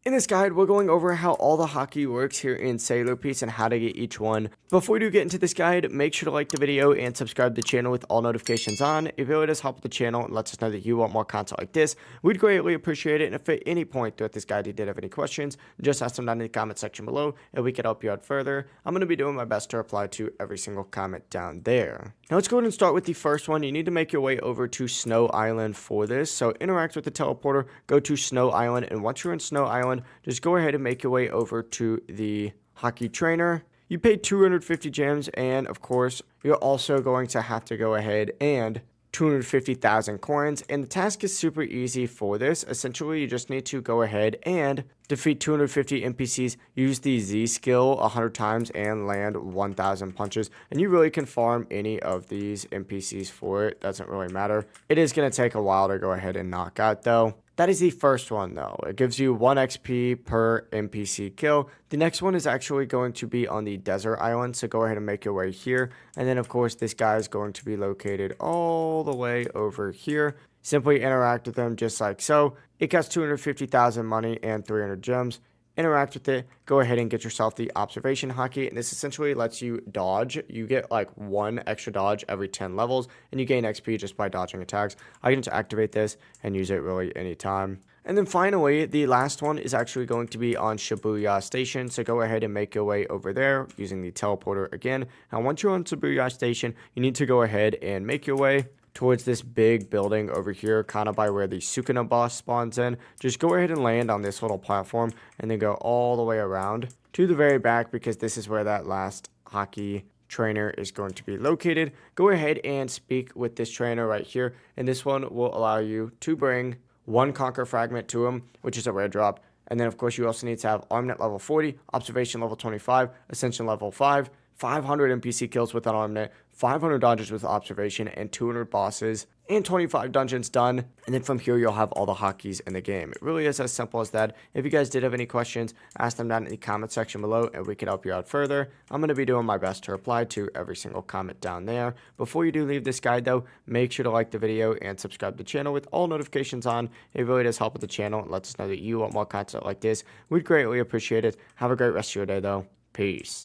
In this guide, we're going over how all the haki works here in Sailor Piece and how to get each one. Before we do get into this guide, make sure to like the video and subscribe to the channel with all notifications on. It really does help with the channel and lets us know that you want more content like this. We'd greatly appreciate it, and if at any point throughout this guide you did have any questions, just ask them down in the comment section below and we can help you out further. I'm going to be doing my best to reply to every single comment down there. Now let's go ahead and start with the first one. You need to make your way over to Snow Island for this. So interact with the teleporter, go to Snow Island, and once you're in Snow Island, just go ahead and make your way over to the haki trainer. You paid 250 gems, and of course, you're also going to have to go ahead and 250,000 coins, and the task is super easy for this. Essentially, you just need to go ahead and defeat 250 NPCs, use the Z skill 100 times, and land 1,000 punches, and you really can farm any of these NPCs for it. Doesn't really matter. It is going to take a while to go ahead and knock out, though. That is the first one, though. It gives you 1 XP per NPC kill. The next one is actually going to be on the desert island, so go ahead and make your way here. And then, of course, this guy is going to be located all the way over here. Simply interact with them just like so. It costs 250,000 money and 300 gems. Interact with it, go ahead and get yourself the observation haki, and this essentially lets you dodge. You get like 1 extra dodge every 10 levels, and you gain XP just by dodging attacks. I can just activate this and use it really anytime. And then finally, the last one is actually going to be on Shibuya Station, so go ahead and make your way over there using the teleporter again. Now once you're on Shibuya Station, you need to go ahead and make your way towards this big building over here, kind of by where the Sukuna boss spawns in. Just go ahead and land on this little platform and then go all the way around to the very back, because this is where that last haki trainer is going to be located. Go ahead and speak with this trainer right here, and this one will allow you to bring 1 Conqueror fragment to him, which is a rare drop. And then of course you also need to have Armament level 40, Observation level 25, Ascension level 5, 500 NPC kills with an Armament, 500 dodges with Observation, and 200 bosses, and 25 dungeons done. And then from here, you'll have all the hakis in the game. It really is as simple as that. If you guys did have any questions, ask them down in the comment section below, and we can help you out further. I'm going to be doing my best to reply to every single comment down there. Before you do leave this guide, though, make sure to like the video and subscribe to the channel with all notifications on. It really does help with the channel and lets us know that you want more content like this. We'd greatly appreciate it. Have a great rest of your day, though. Peace.